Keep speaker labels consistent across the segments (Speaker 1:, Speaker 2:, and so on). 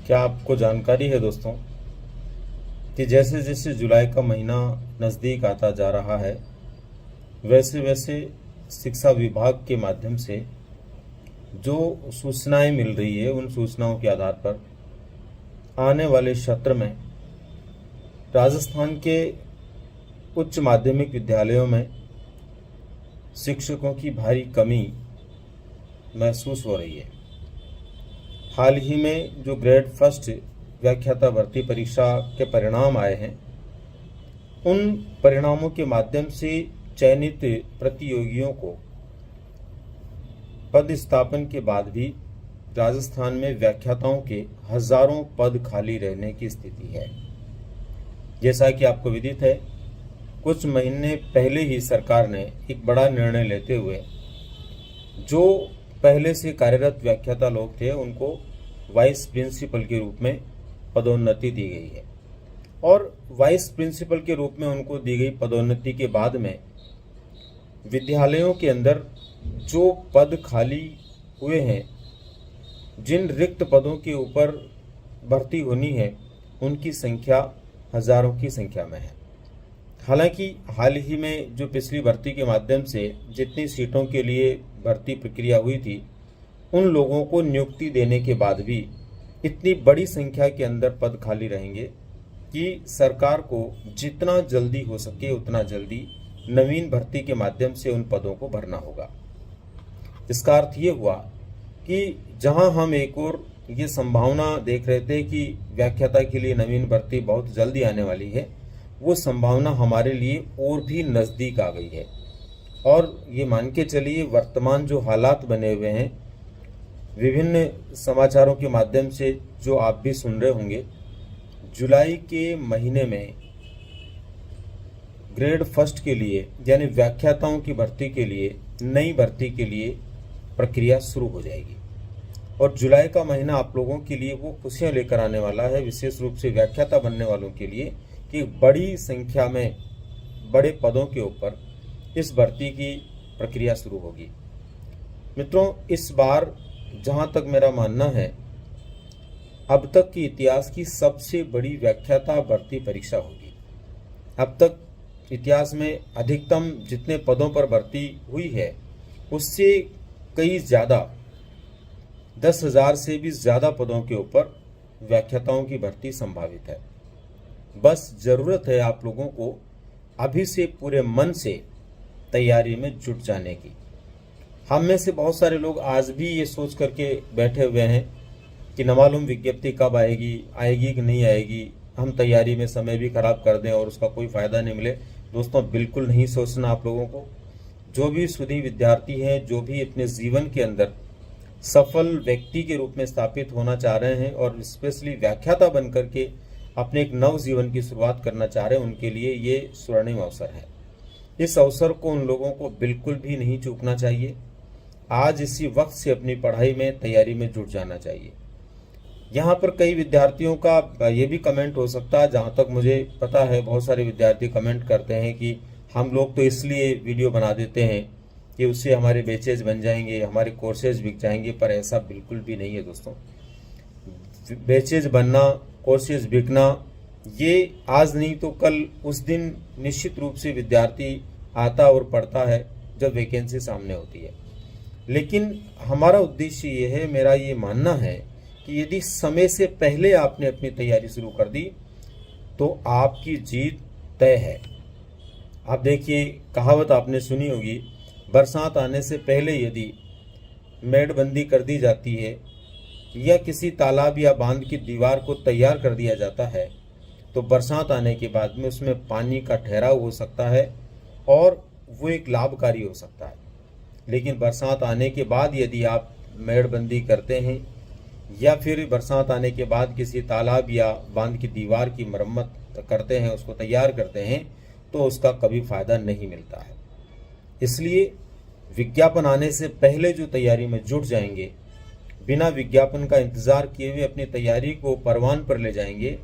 Speaker 1: क्या आपको जानकारी है दोस्तों कि जैसे जैसे जुलाई का महीना नज़दीक आता जा रहा है वैसे वैसे शिक्षा विभाग के माध्यम से जो सूचनाएं मिल रही है उन सूचनाओं के आधार पर आने वाले सत्र में राजस्थान के उच्च माध्यमिक विद्यालयों में शिक्षकों की भारी कमी महसूस हो रही है। हाल ही में जो ग्रेड फर्स्ट व्याख्याता भर्ती परीक्षा के परिणाम आए हैं उन परिणामों के माध्यम से चयनित प्रतियोगियों को पद स्थापन के बाद भी राजस्थान में व्याख्याताओं के हजारों पद खाली रहने की स्थिति है। जैसा कि आपको विदित है, कुछ महीने पहले ही सरकार ने एक बड़ा निर्णय लेते हुए जो पहले से कार्यरत व्याख्याता लोग थे उनको वाइस प्रिंसिपल के रूप में पदोन्नति दी गई है और वाइस प्रिंसिपल के रूप में उनको दी गई पदोन्नति के बाद में विद्यालयों के अंदर जो पद खाली हुए हैं, जिन रिक्त पदों के ऊपर भर्ती होनी है, उनकी संख्या हजारों की संख्या में है। हालांकि हाल ही में जो पिछली भर्ती के माध्यम से जितनी सीटों के लिए भर्ती प्रक्रिया हुई थी उन लोगों को नियुक्ति देने के बाद भी इतनी बड़ी संख्या के अंदर पद खाली रहेंगे कि सरकार को जितना जल्दी हो सके उतना जल्दी नवीन भर्ती के माध्यम से उन पदों को भरना होगा। इसका अर्थ ये हुआ कि जहां हम एक और ये संभावना देख रहे थे कि व्याख्याता के लिए नवीन भर्ती बहुत जल्दी आने वाली है, वो संभावना हमारे लिए और भी नज़दीक आ गई है। और ये मान के चलिए वर्तमान जो हालात बने हुए हैं, विभिन्न समाचारों के माध्यम से जो आप भी सुन रहे होंगे, जुलाई के महीने में ग्रेड फर्स्ट के लिए यानी व्याख्याताओं की भर्ती के लिए नई भर्ती के लिए प्रक्रिया शुरू हो जाएगी और जुलाई का महीना आप लोगों के लिए वो खुशियां लेकर आने वाला है, विशेष रूप से व्याख्याता बनने वालों के लिए, कि बड़ी संख्या में बड़े पदों के ऊपर इस भर्ती की प्रक्रिया शुरू होगी। मित्रों, इस बार जहां तक मेरा मानना है अब तक के इतिहास की सबसे बड़ी व्याख्याता भर्ती परीक्षा होगी। अब तक इतिहास में अधिकतम जितने पदों पर भर्ती हुई है उससे कई ज़्यादा 10,000 से भी ज़्यादा पदों के ऊपर व्याख्याताओं की भर्ती संभावित है। बस ज़रूरत है आप लोगों को अभी से पूरे मन से तैयारी में जुट जाने की। हम में से बहुत सारे लोग आज भी ये सोच करके बैठे हुए हैं कि न मालूम विज्ञप्ति कब आएगी कि नहीं आएगी, हम तैयारी में समय भी खराब कर दें और उसका कोई फ़ायदा नहीं मिले। दोस्तों, बिल्कुल नहीं सोचना आप लोगों को। जो भी सुधी विद्यार्थी हैं, जो भी अपने जीवन के अंदर सफल व्यक्ति के रूप में स्थापित होना चाह रहे हैं और स्पेशली व्याख्याता बन करके अपने एक नव जीवन की शुरुआत करना चाह रहे हैं, उनके लिए ये स्वर्णिम अवसर है। इस अवसर को उन लोगों को बिल्कुल भी नहीं चूकना चाहिए। आज इसी वक्त से अपनी पढ़ाई में तैयारी में जुट जाना चाहिए। यहाँ पर कई विद्यार्थियों का ये भी कमेंट हो सकता है, जहाँ तक मुझे पता है बहुत सारे विद्यार्थी कमेंट करते हैं कि हम लोग तो इसलिए वीडियो बना देते हैं कि उससे हमारे बैचेज बन जाएंगे, हमारे कोर्सेज बिक जाएंगे, पर ऐसा बिल्कुल भी नहीं है दोस्तों। बैचेज बनना, कोर्सेज बिकना, ये आज नहीं तो कल उस दिन निश्चित रूप से विद्यार्थी आता और पढ़ता है जब वैकेंसी सामने होती है। लेकिन हमारा उद्देश्य ये है, मेरा ये मानना है कि यदि समय से पहले आपने अपनी तैयारी शुरू कर दी तो आपकी जीत तय है। आप देखिए, कहावत आपने सुनी होगी, बरसात आने से पहले यदि मेड़बंदी कर दी जाती है या किसी तालाब या बांध की दीवार को तैयार कर दिया जाता है तो बरसात आने के बाद में उसमें पानी का ठहराव हो सकता है और वो एक लाभकारी हो सकता है। लेकिन बरसात आने के बाद यदि आप मेड़बंदी करते हैं या फिर बरसात आने के बाद किसी तालाब या बांध की दीवार की मरम्मत करते हैं, उसको तैयार करते हैं, तो उसका कभी फ़ायदा नहीं मिलता है। इसलिए विज्ञापन आने से पहले जो तैयारी में जुट जाएंगे, बिना विज्ञापन का इंतज़ार किए हुए अपनी तैयारी को परवान पर ले जाएंगे,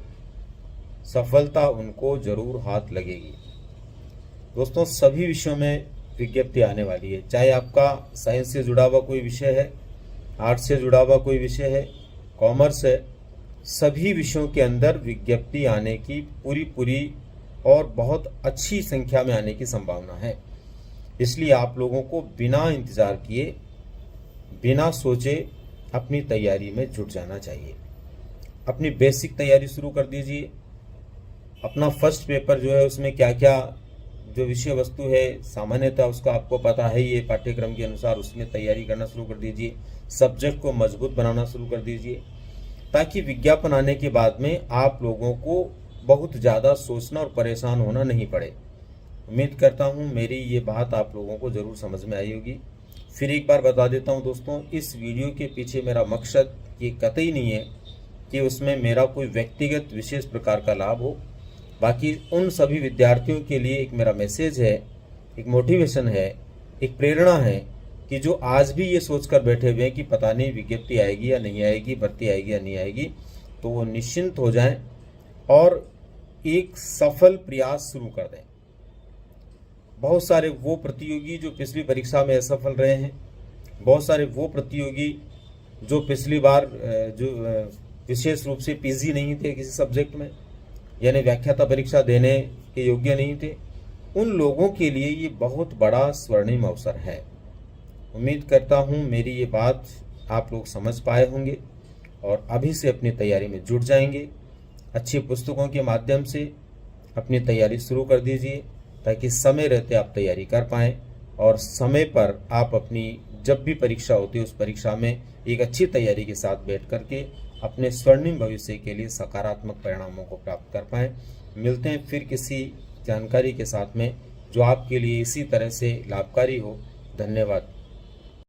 Speaker 1: सफलता उनको जरूर हाथ लगेगी। दोस्तों, सभी विषयों में विज्ञप्ति आने वाली है, चाहे आपका साइंस से जुड़ा हुआ कोई विषय है, आर्ट्स से जुड़ा हुआ कोई विषय है, कॉमर्स है, सभी विषयों के अंदर विज्ञप्ति आने की पूरी और बहुत अच्छी संख्या में आने की संभावना है। इसलिए आप लोगों को बिना इंतज़ार किए, बिना सोचे अपनी तैयारी में जुट जाना चाहिए। अपनी बेसिक तैयारी शुरू कर दीजिए। अपना फर्स्ट पेपर जो है उसमें क्या क्या जो विषय वस्तु है सामान्यतः उसका आपको पता है, ये पाठ्यक्रम के अनुसार उसमें तैयारी करना शुरू कर दीजिए। सब्जेक्ट को मजबूत बनाना शुरू कर दीजिए, ताकि विज्ञापन आने के बाद में आप लोगों को बहुत ज़्यादा सोचना और परेशान होना नहीं पड़े। उम्मीद करता हूँ मेरी ये बात आप लोगों को ज़रूर समझ में आई होगी। फिर एक बार बता देता हूँ दोस्तों, इस वीडियो के पीछे मेरा मकसद ये कतई नहीं है कि उसमें मेरा कोई व्यक्तिगत विशेष प्रकार का लाभ हो। बाकी उन सभी विद्यार्थियों के लिए एक मेरा मैसेज है, एक मोटिवेशन है, एक प्रेरणा है कि जो आज भी ये सोच कर बैठे हुए हैं कि पता नहीं विज्ञप्ति आएगी या नहीं आएगी, भर्ती आएगी या नहीं आएगी, तो वो निश्चिंत हो जाएं और एक सफल प्रयास शुरू कर दें। बहुत सारे वो प्रतियोगी जो पिछली परीक्षा में असफल रहे हैं, बहुत सारे वो प्रतियोगी जो पिछली बार जो विशेष रूप से पीजी नहीं थे किसी सब्जेक्ट में, यानी व्याख्याता परीक्षा देने के योग्य नहीं थे, उन लोगों के लिए ये बहुत बड़ा स्वर्णिम अवसर है। उम्मीद करता हूँ मेरी ये बात आप लोग समझ पाए होंगे और अभी से अपनी तैयारी में जुट जाएंगे। अच्छी पुस्तकों के माध्यम से अपनी तैयारी शुरू कर दीजिए, ताकि समय रहते आप तैयारी कर पाएँ और समय पर आप अपनी जब भी परीक्षा होती है उस परीक्षा में एक अच्छी तैयारी के साथ बैठ करके अपने स्वर्णिम भविष्य के लिए सकारात्मक परिणामों को प्राप्त कर पाएँ। मिलते हैं फिर किसी जानकारी के साथ में जो आपके लिए इसी तरह से लाभकारी हो। धन्यवाद।